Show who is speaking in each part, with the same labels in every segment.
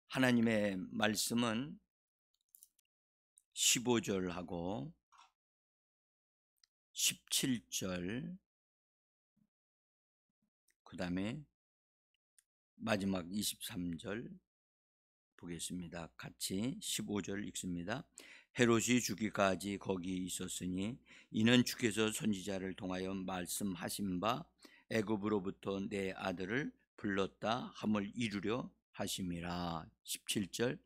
Speaker 1: 하나님의 말씀은 15절하고 17절 그 다음에 마지막 23절 보겠습니다. 같이 15절 읽습니다. 헤롯이 죽기까지 거기 있었으니 이는 주께서 선지자를 통하여 말씀하신 바 애굽으로부터 내 아들을 불렀다 함을 이루려 하심이라. 17절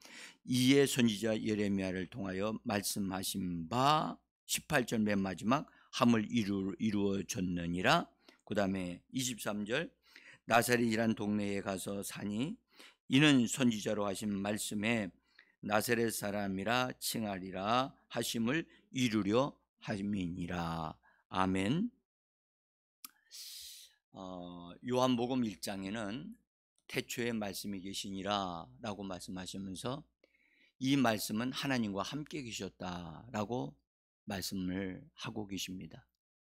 Speaker 1: 이에 선지자 예레미야를 통하여 말씀하신 바 18절 맨 마지막 함을 이루어졌느니라. 그 다음에 23절 나사렛이란 동네에 가서 사니 이는 선지자로 하신 말씀에 나사렛 사람이라 칭하리라 하심을 이루려 함이니라. 아멘. 요한복음 1장에는 태초에 말씀이 계시니라 라고 말씀하시면서 이 말씀은 하나님과 함께 계셨다라고 말씀을 하고 계십니다.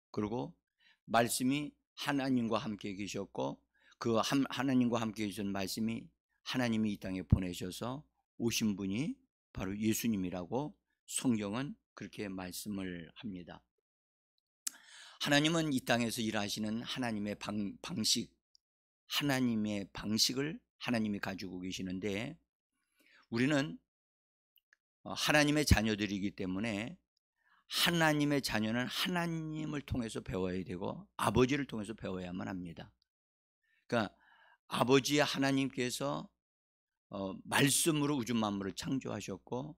Speaker 1: 그리고 말씀이 하나님과 함께 계셨고 그 하나님과 함께 계신 말씀이 하나님이 이 땅에 보내셔서 오신 분이 바로 예수님이라고 성경은 그렇게 말씀을 합니다. 하나님은 이 땅에서 일하시는 하나님의 방식을 하나님이 가지고 계시는데 우리는 하나님의 자녀들이기 때문에 하나님의 자녀는 하나님을 통해서 배워야 되고 아버지를 통해서 배워야만 합니다. 그러니까 아버지 하나님께서 말씀으로 우주 만물을 창조하셨고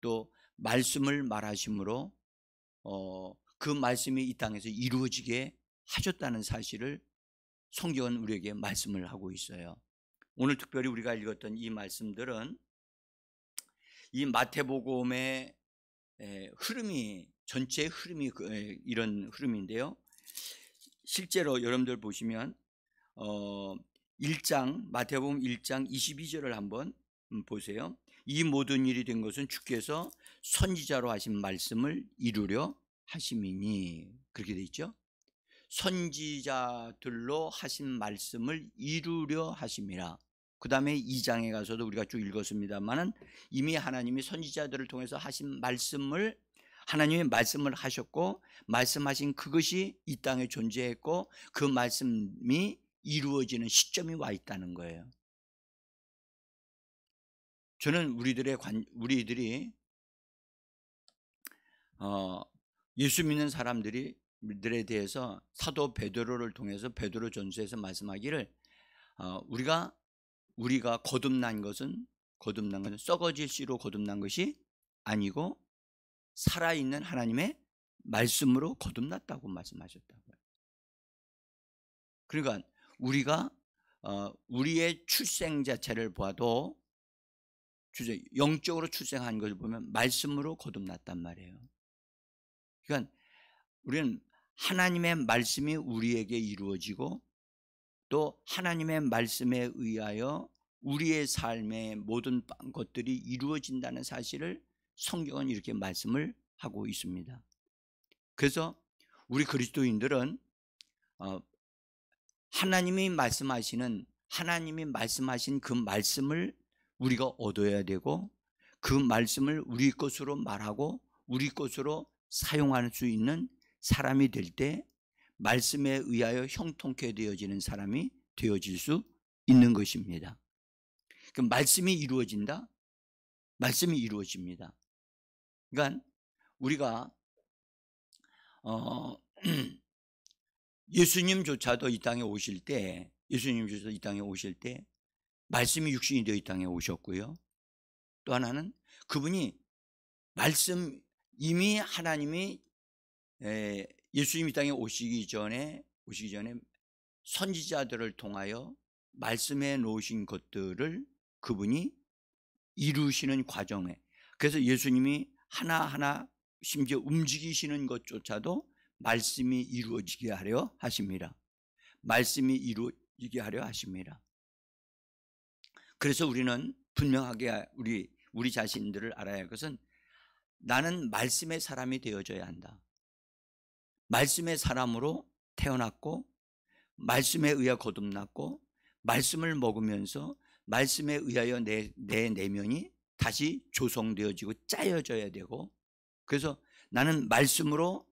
Speaker 1: 또 말씀을 말하심으로 그 말씀이 이 땅에서 이루어지게 하셨다는 사실을 성경은 우리에게 말씀을 하고 있어요. 오늘 특별히 우리가 읽었던 이 말씀들은 이 마태복음의 흐름이 전체 흐름이 이런 흐름인데요. 실제로 여러분들 보시면 1장 마태복음 1장 22절을 한번 보세요. 이 모든 일이 된 것은 주께서 선지자로 하신 말씀을 이루려 하심이니 그렇게 돼 있죠. 선지자들로 하신 말씀을 이루려 하심이라. 그 다음에 2장에 가서도 우리가 쭉 읽었습니다만은 이미 하나님이 선지자들을 통해서 하신 말씀을 하나님의 말씀을 하셨고 말씀하신 그것이 이 땅에 존재했고 그 말씀이 이루어지는 시점이 와 있다는 거예요. 저는 우리들이 예수 믿는 사람들에 대해서 사도 베드로를 통해서 베드로전서에서 말씀하기를 우리가 거듭난 것은 썩어질 씨로 거듭난 것이 아니고 살아있는 하나님의 말씀으로 거듭났다고 말씀하셨다고요. 그러니까 우리가 우리의 출생 자체를 봐도 영적으로 출생한 것을 보면 말씀으로 거듭났단 말이에요. 그러니까 우리는 하나님의 말씀이 우리에게 이루어지고 또 하나님의 말씀에 의하여 우리의 삶의 모든 것들이 이루어진다는 사실을 성경은 이렇게 말씀을 하고 있습니다. 그래서 우리 그리스도인들은 하나님이 말씀하신 그 말씀을 우리가 얻어야 되고 그 말씀을 우리 것으로 말하고 우리 것으로 사용할 수 있는 사람이 될 때 말씀에 의하여 형통케 되어지는 사람이 되어질 수 있는 것입니다. 그 말씀이 이루어진다? 말씀이 이루어집니다. 그러니까 우리가 예수님조차도 이 땅에 오실 때 말씀이 육신이 되어 이 땅에 오셨고요. 또 하나는 그분이 이미 하나님이 예수님이 이 땅에 오시기 전에 선지자들을 통하여 말씀해 놓으신 것들을 그분이 이루시는 과정에 그래서 예수님이 하나하나 심지어 움직이시는 것조차도 말씀이 이루어지게 하려 하십니다. 말씀이 이루어지게 하려 하십니다. 그래서 우리는 분명하게 우리 자신들을 알아야 할 것은 나는 말씀의 사람이 되어져야 한다. 말씀의 사람으로 태어났고 말씀에 의해 거듭났고 말씀을 먹으면서 말씀에 의하여 내 내면이 다시 조성되어지고 짜여져야 되고, 그래서 나는 말씀으로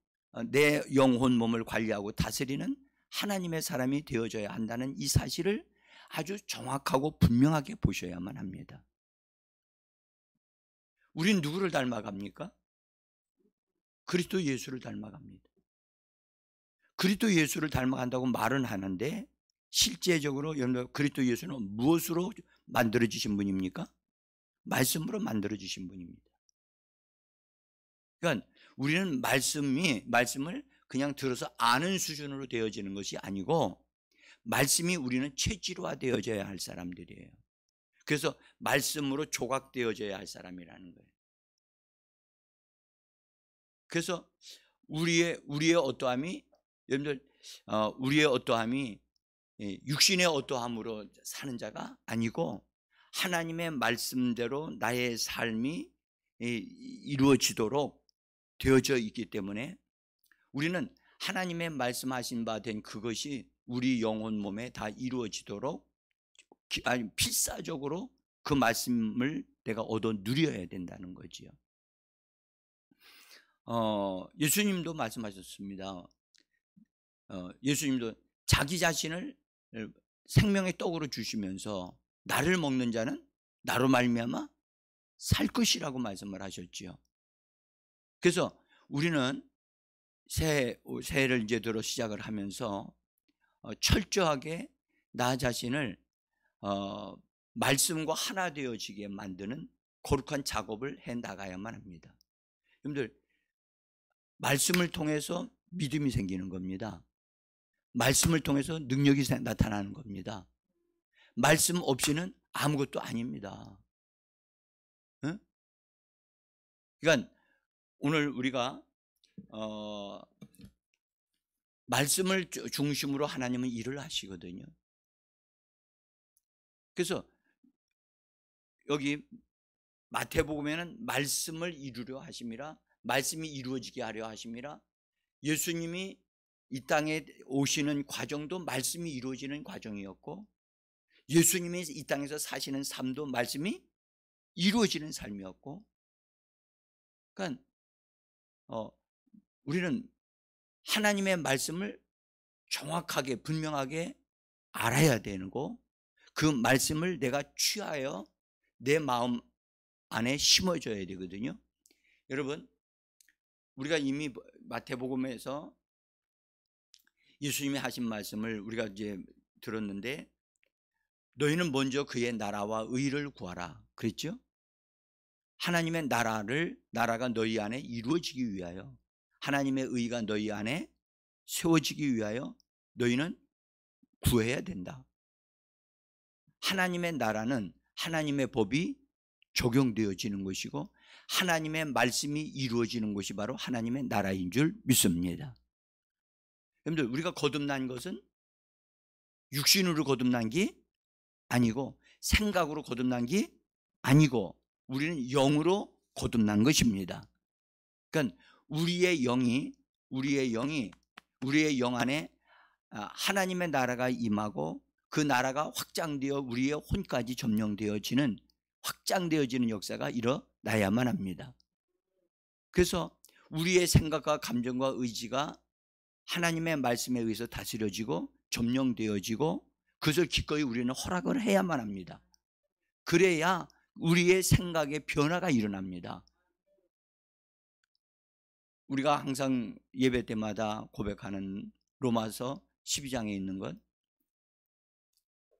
Speaker 1: 내 영혼 몸을 관리하고 다스리는 하나님의 사람이 되어져야 한다는 이 사실을 아주 정확하고 분명하게 보셔야만 합니다. 우린 누구를 닮아갑니까? 그리스도 예수를 닮아갑니다. 그리스도 예수를 닮아간다고 말은 하는데 실제적으로 여러분, 그리스도 예수는 무엇으로 만들어지신 분입니까? 말씀으로 만들어지신 분입니다. 그러니까 우리는 말씀을 그냥 들어서 아는 수준으로 되어지는 것이 아니고, 말씀이 우리는 체질화되어져야 할 사람들이에요. 그래서 말씀으로 조각되어져야 할 사람이라는 거예요. 그래서 우리의 어떠함이, 여러분들, 우리의 어떠함이 육신의 어떠함으로 사는 자가 아니고 하나님의 말씀대로 나의 삶이 이루어지도록 되어져 있기 때문에 우리는 하나님의 말씀하신 바 된 그것이 우리 영혼 몸에 다 이루어지도록 필사적으로 그 말씀을 내가 얻어 누려야 된다는 거지요. 예수님도 말씀하셨습니다. 예수님도 자기 자신을 생명의 떡으로 주시면서 나를 먹는 자는 나로 말미암아 살 것이라고 말씀을 하셨지요. 그래서 우리는 새해를 이제 들어 시작을 하면서 철저하게 나 자신을 말씀과 하나 되어지게 만드는 거룩한 작업을 해 나가야만 합니다. 여러분들, 말씀을 통해서 믿음이 생기는 겁니다. 말씀을 통해서 능력이 나타나는 겁니다. 말씀 없이는 아무것도 아닙니다. 응? 그러니까 오늘 우리가 말씀을 중심으로 하나님은 일을 하시거든요. 그래서 여기 마태복음에는 말씀을 이루려 하심이라, 말씀이 이루어지게 하려 하심이라, 예수님이 이 땅에 오시는 과정도 말씀이 이루어지는 과정이었고, 예수님이 이 땅에서 사시는 삶도 말씀이 이루어지는 삶이었고, 그러니까 우리는 하나님의 말씀을 정확하게 분명하게 알아야 되고, 그 말씀을 내가 취하여 내 마음 안에 심어줘야 되거든요. 여러분, 우리가 이미 마태복음에서 예수님이 하신 말씀을 우리가 이제 들었는데, 너희는 먼저 그의 나라와 의를 구하라 그랬죠. 하나님의 나라가 너희 안에 이루어지기 위하여, 하나님의 의가 너희 안에 세워지기 위하여 너희는 구해야 된다. 하나님의 나라는 하나님의 법이 적용되어지는 것이고, 하나님의 말씀이 이루어지는 것이 바로 하나님의 나라인 줄 믿습니다. 여러분들, 우리가 거듭난 것은 육신으로 거듭난 게 아니고, 생각으로 거듭난 게 아니고, 우리는 영으로 거듭난 것입니다. 그러니까 우리의 영 안에 하나님의 나라가 임하고, 그 나라가 확장되어 우리의 혼까지 점령되어지는, 확장되어지는 역사가 일어나야만 합니다. 그래서 우리의 생각과 감정과 의지가 하나님의 말씀에 의해서 다스려지고 점령되어지고, 그것을 기꺼이 우리는 허락을 해야만 합니다. 그래야 우리의 생각의 변화가 일어납니다. 우리가 항상 예배 때마다 고백하는 로마서 12장에 있는 것,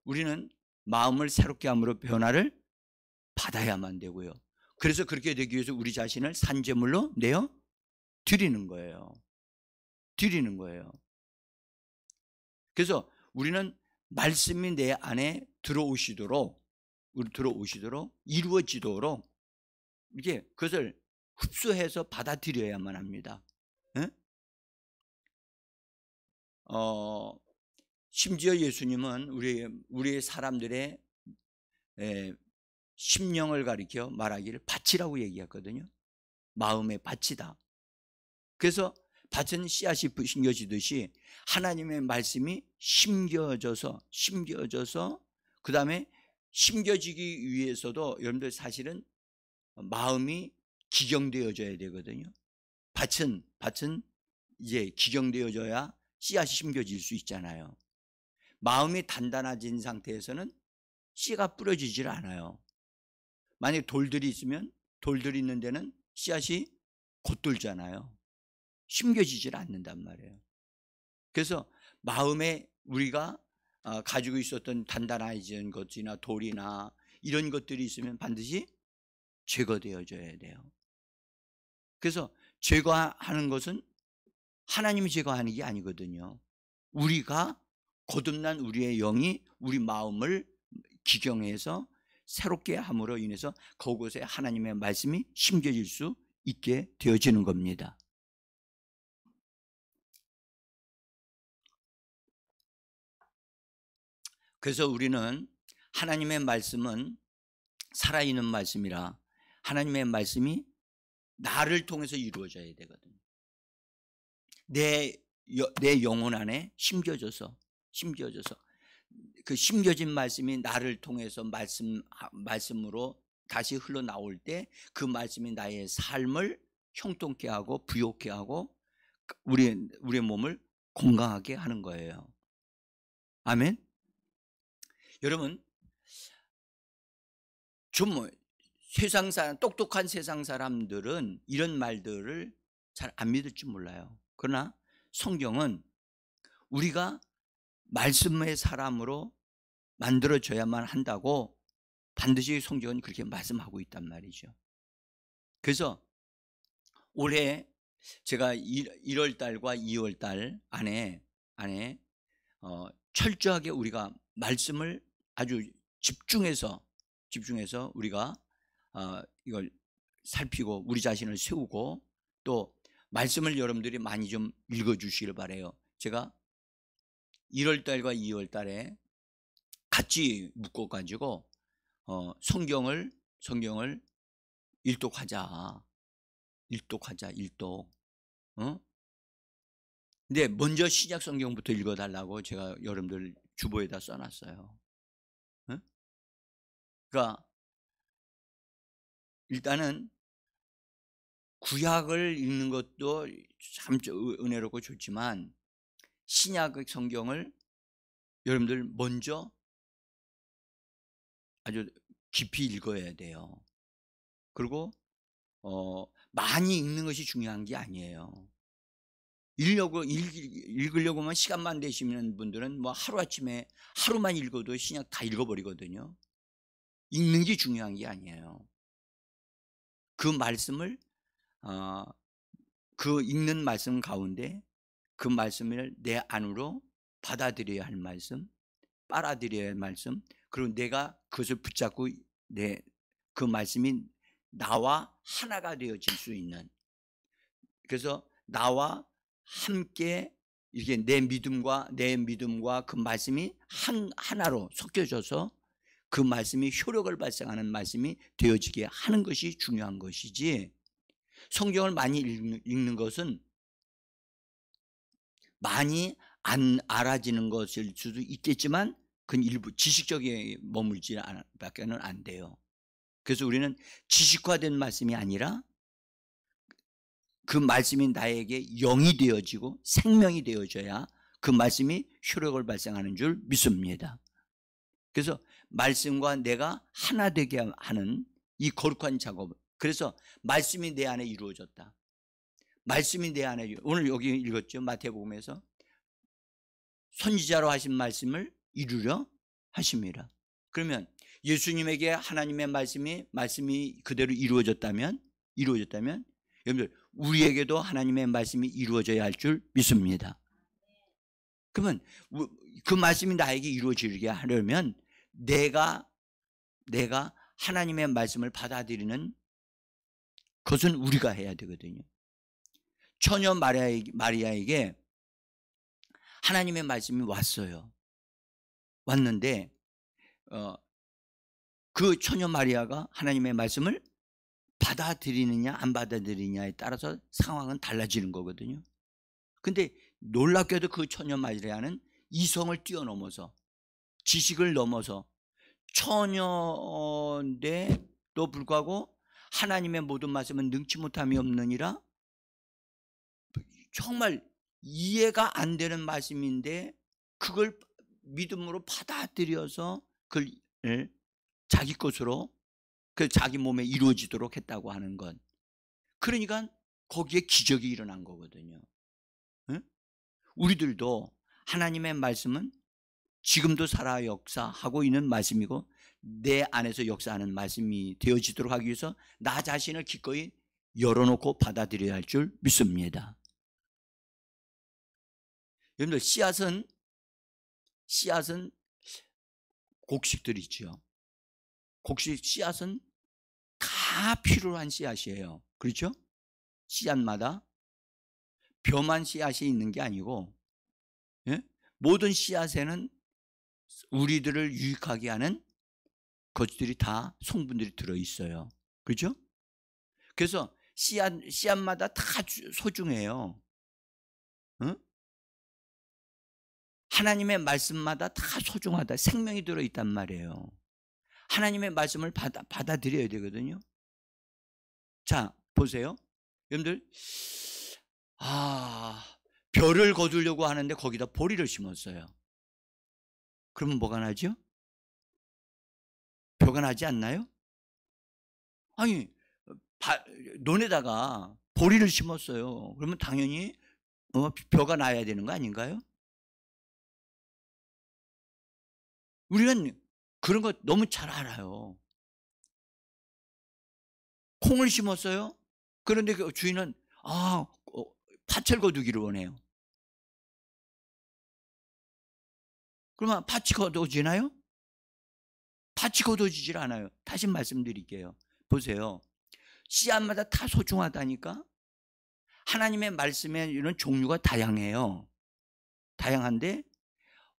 Speaker 1: 우리는 마음을 새롭게 함으로 변화를 받아야만 되고요. 그래서 그렇게 되기 위해서 우리 자신을 산제물로 내어 드리는 거예요. 그래서 우리는 말씀이 내 안에 들어오시도록 이루어지도록 이렇게 그것을 흡수해서 받아들여야만 합니다. 네? 심지어 예수님은 우리의 사람들의 심령을 가리켜 말하기를 밭이라고 얘기했거든요. 마음의 밭이다. 그래서 밭은 씨앗이 심겨지듯이 하나님의 말씀이 심겨져서 그 다음에 심겨지기 위해서도 여러분들 사실은 마음이 기경되어져야 되거든요. 밭은 이제 기경되어져야 씨앗이 심겨질 수 있잖아요. 마음이 단단해진 상태에서는 씨가 뿌려지질 않아요. 만약에 돌들이 있으면 돌들이 있는 데는 씨앗이 곧돌잖아요. 심겨지질 않는단 말이에요. 그래서 마음에 우리가 가지고 있었던 단단해진 것이나 돌이나 이런 것들이 있으면 반드시 제거되어져야 돼요. 그래서 제거하는 것은 하나님이 제거하는 게 아니거든요. 우리가 거듭난 우리의 영이 우리 마음을 기경해서 새롭게 함으로 인해서 그곳에 하나님의 말씀이 심겨질 수 있게 되어지는 겁니다. 그래서 우리는 하나님의 말씀은 살아있는 말씀이라 하나님의 말씀이 나를 통해서 이루어져야 되거든요. 내 영혼 안에 심겨져서 그 심겨진 말씀이 나를 통해서 말씀으로 다시 흘러나올 때 그 말씀이 나의 삶을 형통케 하고 부욕케 하고 우리의 몸을 건강하게 하는 거예요. 아멘. 여러분, 좀 세상 사람, 똑똑한 세상 사람들은 이런 말들을 잘 안 믿을지 몰라요. 그러나 성경은 우리가 말씀의 사람으로 만들어져야만 한다고 반드시 성경은 그렇게 말씀하고 있단 말이죠. 그래서 올해 제가 1월 달과 2월 달 안에 철저하게 우리가 말씀을 아주 집중해서 우리가 이걸 살피고 우리 자신을 세우고 또 말씀을 여러분들이 많이 좀 읽어주시길 바라요. 제가 1월 달과 2월 달에 같이 묶어가지고 성경을 일독하자. 근데 먼저 신약 성경부터 읽어달라고 제가 여러분들 주보에다 써놨어요. 그러니까 일단은 구약을 읽는 것도 참 은혜롭고 좋지만 신약 성경을 여러분들 먼저 아주 깊이 읽어야 돼요. 그리고 많이 읽는 것이 중요한 게 아니에요. 읽으려고만 시간만 되시는 분들은 뭐 하루아침에 하루만 읽어도 신약 다 읽어버리거든요. 읽는 게 중요한 게 아니에요. 그 말씀을 그 읽는 말씀 가운데 그 말씀을 내 안으로 받아들여야 할 말씀, 빨아들여야 할 말씀, 그리고 내가 그것을 붙잡고 그 말씀이 나와 하나가 되어질 수 있는, 그래서 나와 함께 이렇게 내 믿음과 그 말씀이 하나로 섞여져서 그 말씀이 효력을 발생하는 말씀이 되어지게 하는 것이 중요한 것이지, 성경을 많이 읽는 것은 많이 안 알아지는 것일 수도 있겠지만 그건 일부 지식적에 머물지 밖에는 안 돼요. 그래서 우리는 지식화된 말씀이 아니라 그 말씀이 나에게 영이 되어지고 생명이 되어져야 그 말씀이 효력을 발생하는 줄 믿습니다. 그래서 말씀과 내가 하나 되게 하는 이 거룩한 작업, 그래서 말씀이 내 안에 이루어졌다. 말씀이 내 안에, 오늘 여기 읽었죠, 마태복음에서 선지자로 하신 말씀을 이루려 하심이라. 그러면 예수님에게 하나님의 말씀이 그대로 이루어졌다면 여러분들 우리에게도 하나님의 말씀이 이루어져야 할 줄 믿습니다. 그러면 그 말씀이 나에게 이루어지게 하려면 내가 하나님의 말씀을 받아들이는 것은 우리가 해야 되거든요. 처녀 마리아에게 하나님의 말씀이 왔는데 그 처녀 마리아가 하나님의 말씀을 받아들이느냐 안 받아들이느냐에 따라서 상황은 달라지는 거거든요. 근데 놀랍게도 그 처녀 마리아는 이성을 뛰어넘어서 지식을 넘어서 처녀인데도 불구하고 하나님의 모든 말씀은 능치 못함이 없느니라. 정말 이해가 안 되는 말씀인데 그걸 믿음으로 받아들여서 그걸 자기 것으로 그 자기 몸에 이루어지도록 했다고 하는 것. 그러니까 거기에 기적이 일어난 거거든요. 응? 우리들도 하나님의 말씀은 지금도 살아 역사하고 있는 말씀이고 내 안에서 역사하는 말씀이 되어지도록 하기 위해서 나 자신을 기꺼이 열어놓고 받아들여야 할 줄 믿습니다. 여러분들 씨앗은 곡식들이죠. 곡식 씨앗은 다 필요한 씨앗이에요. 그렇죠? 씨앗마다 벼만 씨앗이 있는 게 아니고, 예? 모든 씨앗에는 우리들을 유익하게 하는 것들이 다 성분들이 들어있어요. 그렇죠? 그래서 씨앗마다 다 소중해요. 응? 하나님의 말씀마다 다 소중하다. 생명이 들어있단 말이에요. 하나님의 말씀을 받아들여야 되거든요. 자, 보세요. 여러분들, 벼를 거두려고 하는데 거기다 보리를 심었어요. 그러면 뭐가 나죠? 벼가 나지 않나요? 아니, 논에다가 보리를 심었어요. 그러면 당연히 벼가 나야 되는 거 아닌가요? 우리는 그런 거 너무 잘 알아요. 콩을 심었어요. 그런데 그 주인은 팥을 거두기를 원해요. 그러면 팥이 거두어지나요? 팥이 거두어지질 않아요. 다시 말씀드릴게요. 보세요. 씨앗마다 다 소중하다니까. 하나님의 말씀에 이런 종류가 다양해요. 다양한데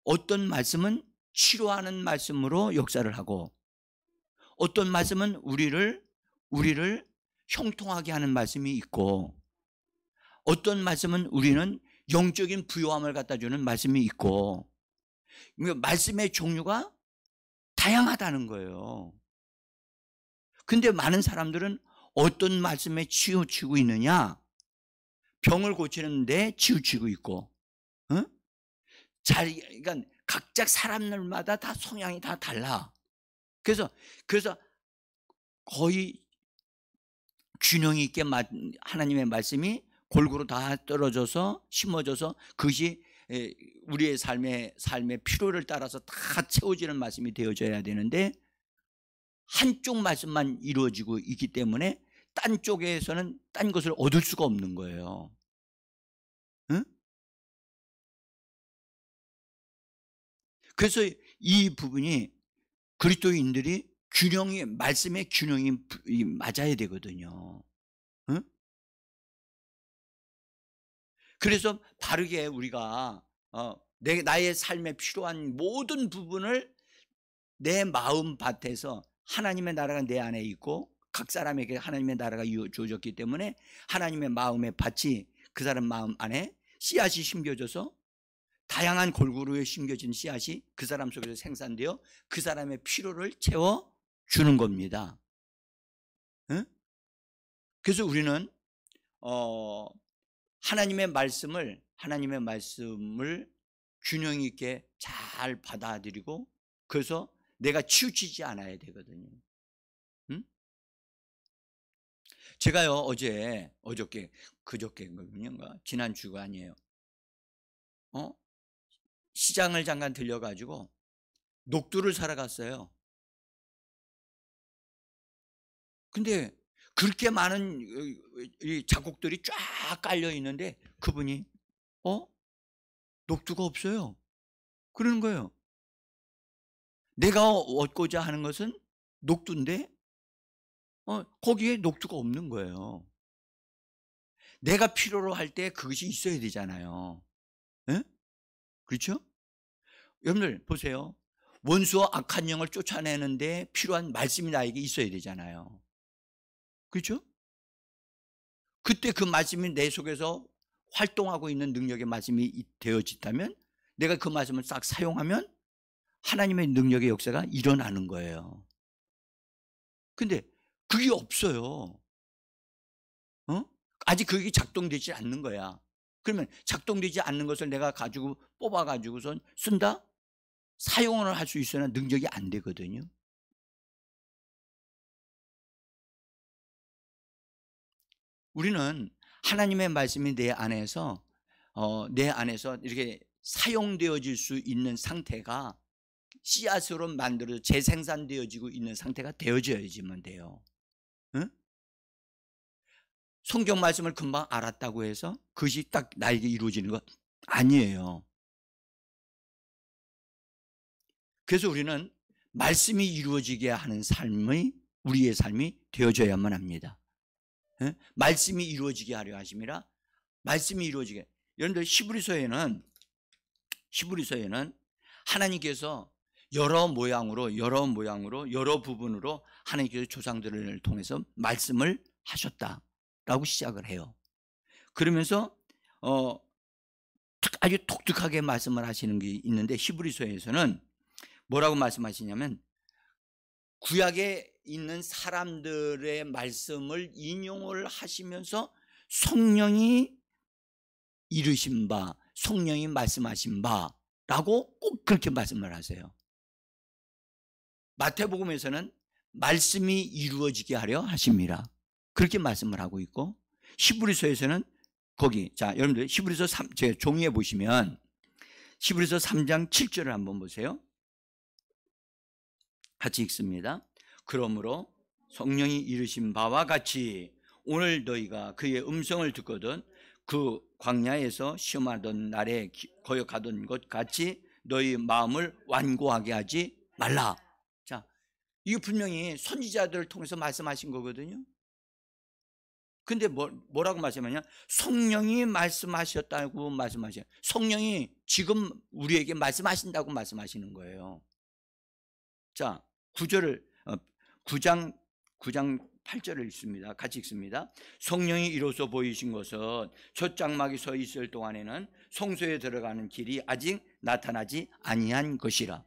Speaker 1: 어떤 말씀은 치료하는 말씀으로 역사를 하고 어떤 말씀은 우리를 형통하게 하는 말씀이 있고 어떤 말씀은 우리는 영적인 부요함을 갖다 주는 말씀이 있고 말씀의 종류가 다양하다는 거예요. 근데 많은 사람들은 어떤 말씀에 치우치고 있느냐? 병을 고치는데 치우치고 있고, 그러니까 각자 사람들마다 다 성향이 다 달라. 그래서 거의 균형 있게 하나님의 말씀이 골고루 다 떨어져서 심어져서 그것이 우리의 삶의 필요를 따라서 다 채워지는 말씀이 되어져야 되는데 한쪽 말씀만 이루어지고 있기 때문에 딴 쪽에서는 딴 것을 얻을 수가 없는 거예요. 응? 그래서 이 부분이 그리스도인들이 말씀의 균형이 맞아야 되거든요. 응? 그래서 바르게 우리가 나의 삶에 필요한 모든 부분을 내 마음 밭에서 하나님의 나라가 내 안에 있고 각 사람에게 하나님의 나라가 주어졌기 때문에 하나님의 마음의 밭이 그 사람 마음 안에 씨앗이 심겨져서 다양한 골고루에 심겨진 씨앗이 그 사람 속에서 생산되어 그 사람의 필요를 채워주는 겁니다. 응? 그래서 우리는 하나님의 말씀을 균형 있게 잘 받아들이고 그래서 내가 치우치지 않아야 되거든요. 응? 제가요 그저께인가 지난 주가 아니에요. 시장을 잠깐 들려가지고 녹두를 사러 갔어요. 근데 그렇게 많은 이 작곡들이 쫙 깔려 있는데 그분이 녹두가 없어요. 그러는 거예요. 내가 얻고자 하는 것은 녹두인데 거기에 녹두가 없는 거예요. 내가 필요로 할 때 그것이 있어야 되잖아요. 네? 그렇죠? 여러분들 보세요. 원수와 악한 영을 쫓아내는데 필요한 말씀이 나에게 있어야 되잖아요. 그렇죠? 그때 그 말씀이 내 속에서 활동하고 있는 능력의 말씀이 되어진다면 내가 그 말씀을 싹 사용하면 하나님의 능력의 역사가 일어나는 거예요. 근데 그게 없어요. 아직 그게 작동되지 않는 거야. 그러면 작동되지 않는 것을 내가 가지고 뽑아가지고선 쓴다? 사용을 할 수 있으나 능력이 안 되거든요. 우리는 하나님의 말씀이 내 안에서 이렇게 사용되어질 수 있는 상태가 씨앗으로 만들어져 재생산되어지고 있는 상태가 되어져야지만 돼요. 응? 성경 말씀을 금방 알았다고 해서 그것이 딱 나에게 이루어지는 것 아니에요. 그래서 우리는 말씀이 이루어지게 하는 삶이 우리의 삶이 되어져야만 합니다. 응? 말씀이 이루어지게 하려 하심이라. 말씀이 이루어지게. 여러분들 히브리서에는 하나님께서 여러 모양으로 여러 부분으로 하나님께서 조상들을 통해서 말씀을 하셨다라고 시작을 해요. 그러면서 아주 독특하게 말씀을 하시는 게 있는데 히브리서에서는 뭐라고 말씀하시냐면 구약에 있는 사람들의 말씀을 인용을 하시면서 성령이 이루신 바, 성령이 말씀하신 바라고 꼭 그렇게 말씀을 하세요. 마태복음에서는 말씀이 이루어지게 하려 하심이라 그렇게 말씀을 하고 있고, 히브리서에서는 거기, 자 여러분들 히브리서 3, 제 종이에 보시면 히브리서 3장 7절을 한번 보세요. 같이 읽습니다. 그러므로 성령이 이르신 바와 같이 오늘 너희가 그의 음성을 듣거든 그 광야에서 시험하던 날에 거역하던 것 같이 너희 마음을 완고하게 하지 말라. 자, 이거 분명히 선지자들을 통해서 말씀하신 거거든요. 근데 뭐라고 말씀하냐? 성령이 말씀하셨다고 말씀하셔요. 성령이 지금 우리에게 말씀하신다고 말씀하시는 거예요. 자, 9장 8절을 읽습니다. 같이 읽습니다. 성령이 이로써 보이신 것은 첫 장막이 서 있을 동안에는 성소에 들어가는 길이 아직 나타나지 아니한 것이라.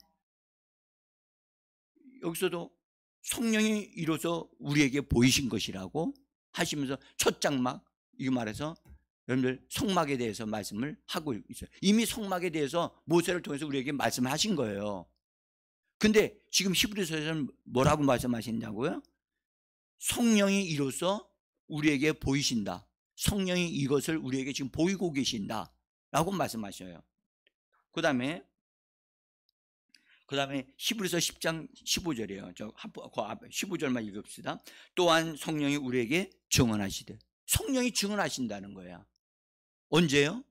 Speaker 1: 여기서도 성령이 이로써 우리에게 보이신 것이라고 하시면서 첫 장막, 이거 말해서 여러분들 성막에 대해서 말씀을 하고 있어요. 이미 성막에 대해서 모세를 통해서 우리에게 말씀을 하신 거예요. 근데 지금 히브리서에서는 뭐라고 말씀하시냐고요? 성령이 이로써 우리에게 보이신다. 성령이 이것을 우리에게 지금 보이고 계신다 라고 말씀하셔요. 그 다음에 히브리서 10장 15절이에요. 저 15절만 읽읍시다. 또한 성령이 우리에게 증언하시되. 성령이 증언하신다는 거야. 언제요?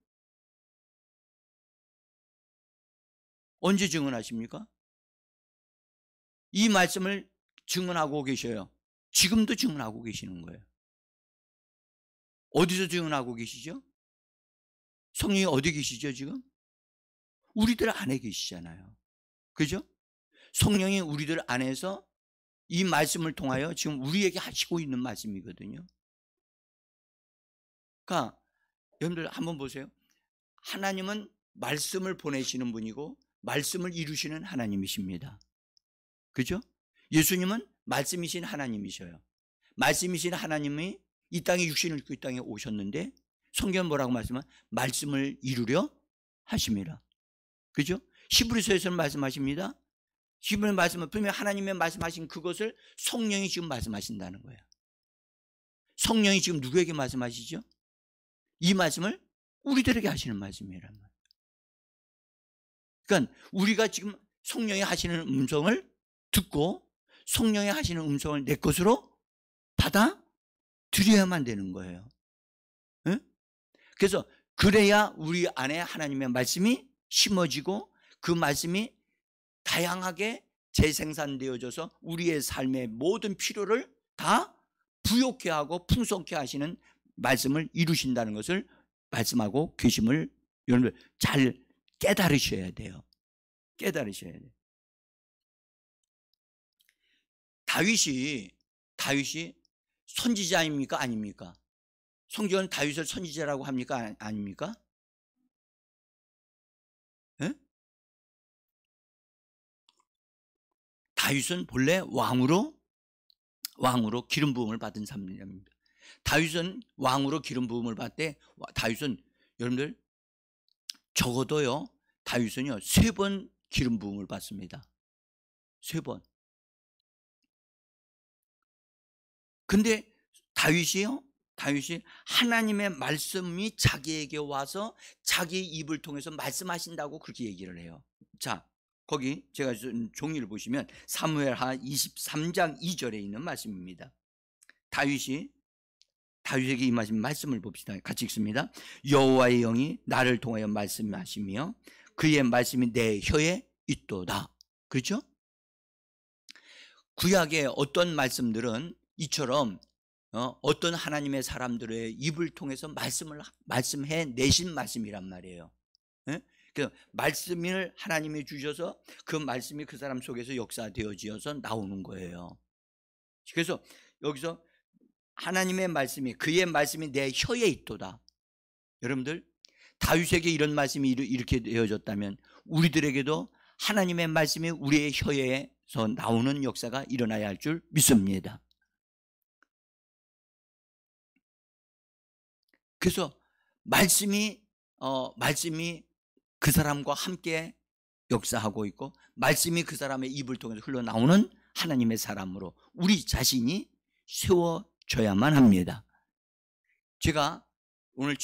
Speaker 1: 언제 증언하십니까? 이 말씀을 증언하고 계셔요. 지금도 증언하고 계시는 거예요. 어디서 증언하고 계시죠? 성령이 어디 계시죠 지금? 우리들 안에 계시잖아요. 그죠? 성령이 우리들 안에서 이 말씀을 통하여 지금 우리에게 하시고 있는 말씀이거든요. 그러니까 여러분들 한번 보세요. 하나님은 말씀을 보내시는 분이고 말씀을 이루시는 하나님이십니다. 그죠? 예수님은 말씀이신 하나님이셔요. 말씀이신 하나님이 이 땅에 육신을 입고 이 땅에 오셨는데 성경은 뭐라고 말씀하면 말씀을 이루려 하심이라. 그죠? 히브리서에서는 말씀하십니다. 히브리 말씀은 분명히 하나님의 말씀하신 그것을 성령이 지금 말씀하신다는 거예요. 성령이 지금 누구에게 말씀하시죠? 이 말씀을 우리들에게 하시는 말씀이란 말이에요. 그러니까 우리가 지금 성령이 하시는 음성을 듣고 성령이 하시는 음성을 내 것으로 받아들여야만 되는 거예요. 네? 그래서 그래야 우리 안에 하나님의 말씀이 심어지고 그 말씀이 다양하게 재생산되어져서 우리의 삶의 모든 필요를 다 부욕케 하고 풍성케 하시는 말씀을 이루신다는 것을 말씀하고 계심을 여러분들 잘 깨달으셔야 돼요. 깨달으셔야 돼요. 다윗이 선지자입니까? 아닙니까? 성경은 다윗을 선지자라고 합니까? 아닙니까? 네? 다윗은 본래 왕으로 기름 부음을 받은 사람입니다. 다윗은 왕으로 기름 부음을 받되 다윗은 여러분들 적어도요 다윗은요 3번 기름 부음을 받습니다. 3번. 근데 다윗이 하나님의 말씀이 자기에게 와서 자기 입을 통해서 말씀하신다고 그렇게 얘기를 해요. 자, 거기 제가 종이를 보시면 사무엘하 23장 2절에 있는 말씀입니다. 다윗에게 임하신 말씀을 봅시다. 같이 읽습니다. 여호와의 영이 나를 통하여 말씀하시며 그의 말씀이 내 혀에 있도다. 그렇죠? 구약의 어떤 말씀들은 이처럼 어떤 하나님의 사람들의 입을 통해서 말씀해 내신 말씀이란 말이에요. 그 말씀을 하나님이 주셔서 그 말씀이 그 사람 속에서 역사되어지어서 나오는 거예요. 그래서 여기서 하나님의 말씀이 그의 말씀이 내 혀에 있도다. 여러분들 다윗에게 이런 말씀이 이렇게 되어졌다면 우리들에게도 하나님의 말씀이 우리의 혀에서 나오는 역사가 일어나야 할 줄 믿습니다. 그래서 말씀이 그 사람과 함께 역사하고 있고 말씀이 그 사람의 입을 통해서 흘러나오는 하나님의 사람으로 우리 자신이 세워져야만 합니다. 제가 오늘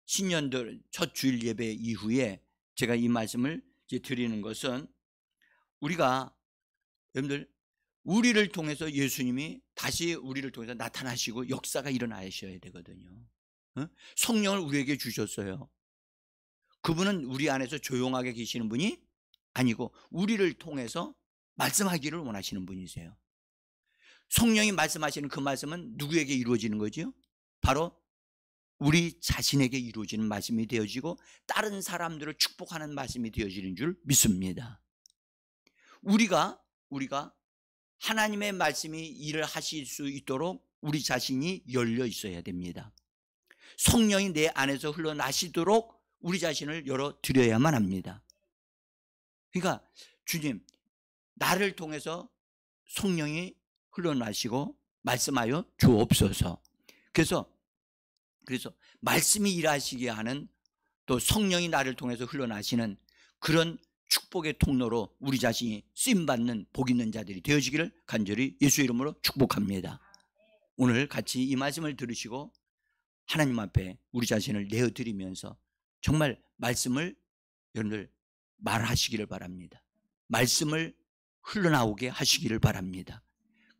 Speaker 1: 신년도 첫 주일 예배 이후에 제가 이 말씀을 드리는 것은 여러분들 우리를 통해서 예수님이 다시 우리를 통해서 나타나시고 역사가 일어나셔야 되거든요. 성령을 우리에게 주셨어요. 그분은 우리 안에서 조용하게 계시는 분이 아니고 우리를 통해서 말씀하기를 원하시는 분이세요. 성령이 말씀하시는 그 말씀은 누구에게 이루어지는 거죠? 바로 우리 자신에게 이루어지는 말씀이 되어지고 다른 사람들을 축복하는 말씀이 되어지는 줄 믿습니다. 우리가 하나님의 말씀이 일을 하실 수 있도록 우리 자신이 열려 있어야 됩니다. 성령이 내 안에서 흘러나시도록 우리 자신을 열어드려야만 합니다. 그러니까 주님, 나를 통해서 성령이 흘러나시고 말씀하여 주옵소서. 그래서 말씀이 일하시게 하는 또 성령이 나를 통해서 흘러나시는 그런 축복의 통로로 우리 자신이 쓰임받는 복 있는 자들이 되어지기를 간절히 예수 이름으로 축복합니다. 오늘 같이 이 말씀을 들으시고 하나님 앞에 우리 자신을 내어드리면서 정말 말씀을 여러분들 말하시기를 바랍니다. 말씀을 흘러나오게 하시기를 바랍니다.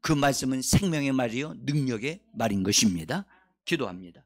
Speaker 1: 그 말씀은 생명의 말이요 능력의 말인 것입니다. 기도합니다.